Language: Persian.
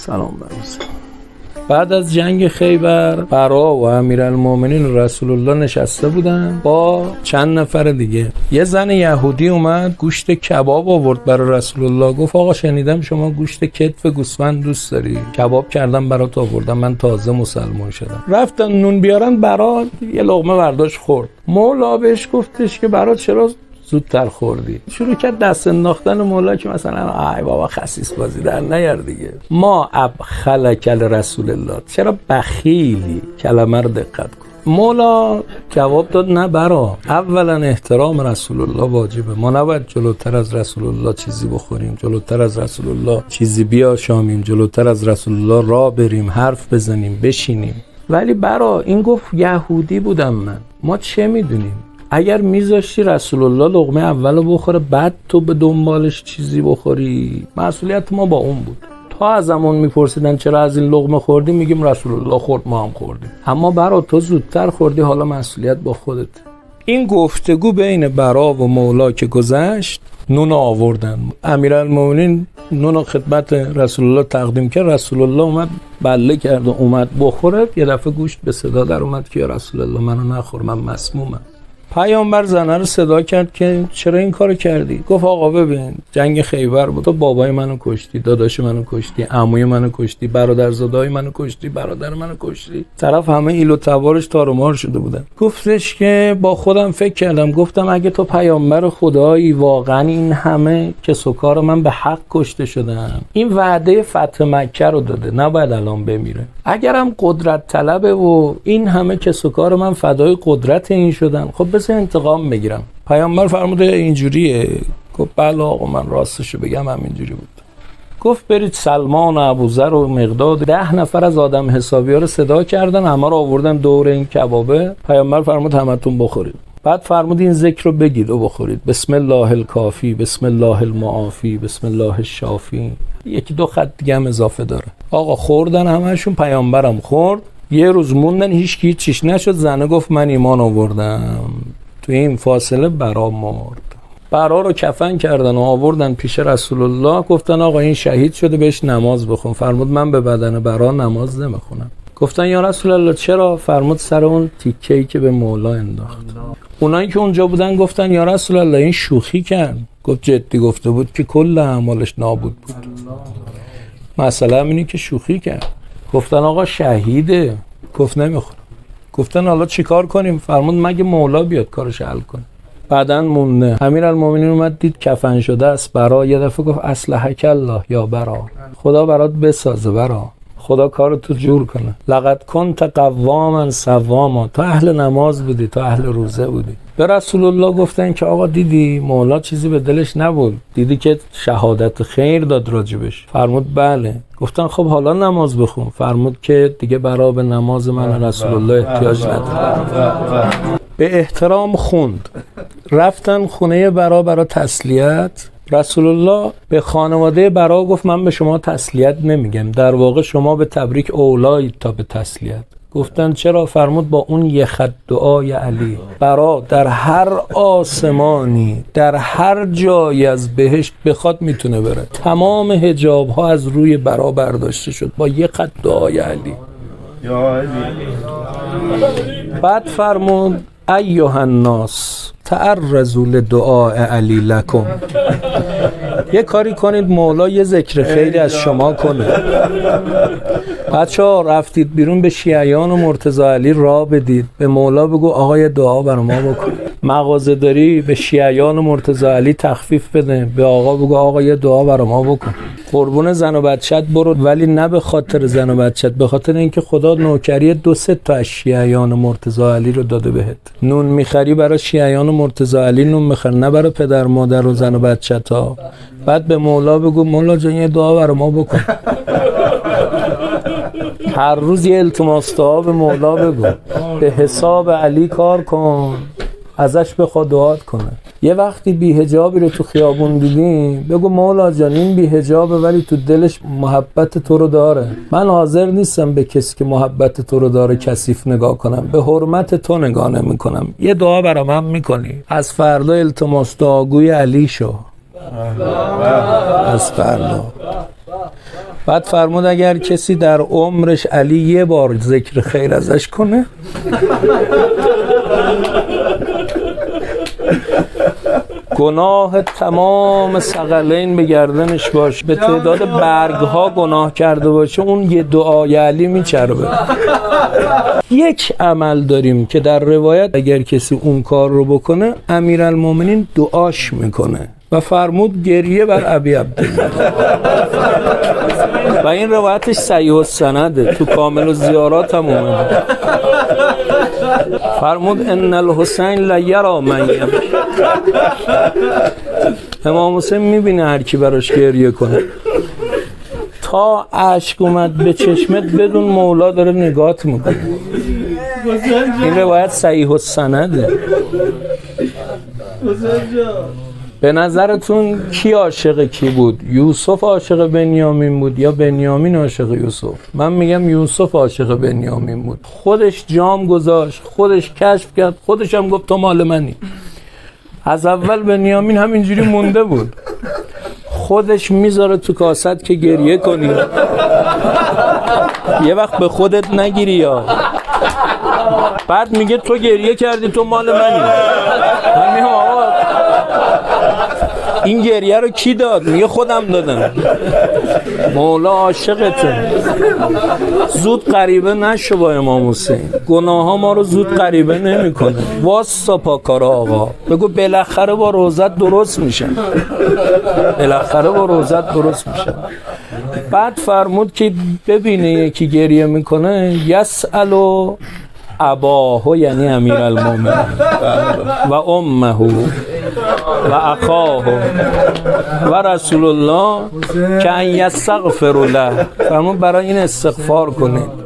سلام برمز. بعد از جنگ خیبر برا و امیرالمومنین رسول الله نشسته بودن با چند نفر دیگه. یه زن یهودی اومد گوشت کباب آورد برای رسول الله. گفت آقا شنیدم شما گوشت کتف گوسفند دوست داری، کباب کردم برات آوردم، من تازه مسلمان شدم. رفتن نون بیارن، برا یه لقمه برداشت خورد. مولا بهش گفتش که برات چرا زودتر خوردی؟ شروع کرد دست انداختن مولا که مثلا ای بابا خسیس بازی در نیار دیگه. ما ابخلک رسول الله، چرا بخیلی؟ کلمه رو دقت کن. مولا جواب داد نه برا، اولا احترام رسول الله واجبه، ما نباید جلوتر از رسول الله چیزی بخوریم، جلوتر از رسول الله چیزی بیاشامیم، جلوتر از رسول الله راه بریم، حرف بزنیم، بشینیم. ولی برا این گفت یهودی بودم من، ما چه میدونیم؟ اگر میذاشتی رسول الله لقمه اولو بخوره بعد تو به دنبالش چیزی بخوری، مسئولیت ما با اون بود. تا از همون میپرسیدن چرا از این لقمه خوردی، میگیم رسول الله خورد ما هم خوردیم. اما برا تو زودتر خوردی، حالا مسئولیت با خودت. این گفتگو بین برا و مولا که گذشت، نون آوردن. امیرالمومنین نون خدمت رسول الله تقدیم کرد. رسول الله اومد بله کرد و اومد بخوره. یه دفعه گوشت به صدا در اومد که یا رسول الله منو نخور، من مسمومم. پیامبر زنه رو صدا کرد که چرا این کارو کردی؟ گفت آقا ببین جنگ خیبر بود، تو بابای منو کشتی، داداش منو کشتی، عموی منو کشتی، برادرزادای منو کشتی، برادر منو کشتی. طرف همه ایل و تبارش تار و مار شده بودن. گفتش که با خودم فکر کردم، گفتم اگه تو پیامبر خدایی واقعا این همه کس و کار من به حق کشته شدم، این وعده فتح مکه رو داده، نباید الان بمیره. اگرم قدرت طلبه و این همه کس و کار من فدای قدرت این شدن، خب بس انتقام بگیرم. پیامبر فرموده اینجوریه؟ گفت بله آقا من راستشو بگم همینجوری بود. گفت برید سلمان و ابوذر و مقداد 10 نفر از آدم حسابی ها رو صدا کردن، همه رو آوردن دور این کبابه. پیامبر فرمود همتون بخورید. بعد فرمود این ذکر رو بگید و بخورید، بسم الله الکافی، بسم الله المعافی، بسم الله الشافی. یکی دو خط دیگه هم اضافه داره. آقا خوردن همشون، پیامبرم خورد. یه روز موندن هیچ چیش نشد. زنه گفت من ایمان آوردم. تو این فاصله برا مرد. برا رو کفن کردن و آوردن پیش رسول الله. گفتن آقا این شهید شده، بهش نماز بخون. فرمود من به بدن برا نماز نمیخونم. گفتن یا رسول الله چرا؟ فرمود سر اون تیکه‌ای که به مولا انداخت. اونایی که اونجا بودن گفتن یا رسول الله این شوخی کرد. گفت جدی گفته بود که کل اعمالش نابود بود. مسئله اینه که شوخی کرد. گفتن آقا شهیده. گفت نمیخورم. گفتن حالا چیکار کنیم؟ فرمود مگه مولا بیاد کارش حل کنه. بعدن مونده. امیرالمومنین اومد دید کفن شده است. برا یه دفعه گفت اصلحک الله یا برا، خدا برات بسازه برا، خدا کارتو جور کنه. لقد کنت قواما صواما، تو اهل نماز بودی، تو اهل روزه بودی. به رسول الله گفتن که آقا دیدی مولا چیزی به دلش نبود، دیدی که شهادت خیر داد راجبش؟ فرمود بله. گفتن خب حالا نماز بخون. فرمود که دیگه برا به نماز من رسول الله احتیاج نداره. به احترام خوند. رفتن خونه برا تسلیت. رسول الله به خانواده برا گفت من به شما تسلیت نمیگم، در واقع شما به تبریک اولایید تا به تسلیت. گفتن چرا؟ فرمود با اون یه خط دعای علی برا در هر آسمانی در هر جایی از بهشت بخواد میتونه بره. تمام حجاب ها از روی برا برداشته شد با یه خط دعای علی. بعد فرمود ایها الناس تعرضوا لدعاء علی لکم. یه کاری کنید مولا یه ذکر خیری از شما کنه. بچه‌ها رفتید بیرون به شیعیان و مرتضی علی راه بدید، به مولا بگو آقا یه دعا برای ما بکن. مغازه داری به شیعیان و مرتضی علی تخفیف بده، به آقا بگو آقا یه دعا برای ما بکن. قربون زن و بچت برو، ولی نه به خاطر زن و بچت، به خاطر اینکه خدا نوکری 2-3 تا از شیعیان و مرتضی علی رو داده بهت. نون میخری برای شیعیان و مرتضی علی نون میخر، نه برای پدر مادر و زن و بچتا. بعد به مولا بگو مولا جان یه دعا برای ما بکن. هر روز یه التماس دعا به مولا بگو، به حساب علی کار کن، ازش بخوا دعات کنه. یه وقتی بی‌حجابی رو تو خیابون دیدی بگو مولا جان این بی‌حجابه ولی تو دلش محبت تو رو داره، من حاضر نیستم به کسی که محبت تو رو داره کثیف نگاه کنم، به حرمت تو نگاه نمی کنم، یه دعا برام هم میکنی؟ از فردا التماس دعاگوی علی شو. از فردا بعد فرمود اگر کسی در عمرش علی یه بار ذکر خیر ازش کنه گناه تمام ثقلین به گردنش باشه، به تعداد برگها گناه کرده باشه، اون یه دعای علی میچربه. یک عمل داریم که در روایت اگر کسی اون کار رو بکنه امیرالمومنین دعاش میکنه و فرمود گریه بر ابی عبدالله و این روایتش صحیح السنده، تو کامل الزیارات هم اومده. فرمود ان الحسین لیرا من یبکی، امام حسین میبینه هر کی براش گریه کنه، تا اشک اومد به چشمت بدون مولا داره نگات میکنه. این روایت صحیح السنده. به نظرتون کی عاشق کی بود؟ یوسف عاشق بنیامین بود یا بنیامین عاشق یوسف؟ من میگم یوسف عاشق بنیامین بود. خودش جام گذاشت، خودش کشف کرد، خودش هم گفت تو مال منی. از اول بنیامین همینجوری مونده بود، خودش میذاره تو کاست که گریه کنی، یه وقت به خودت نگیری یا بعد میگه تو گریه کردی تو مال منی. من میگم آقا این گریه رو کی داد؟ میگه خودم دادم. مولا عاشقته. زود غریبه نشو با امام حسین، گناه ها ما رو زود غریبه نمی کنه. واسا پاکارا آقا، بگو بالاخره با روزت درست میشن، بالاخره با روزت درست میشن. بعد فرمود که ببینه یکی گریه میکنه یسألو اباهو، یعنی امیرالمومنین و امه و اخاه و رسول الله که ان یستغفر له، فرمود برای این استغفار کنید.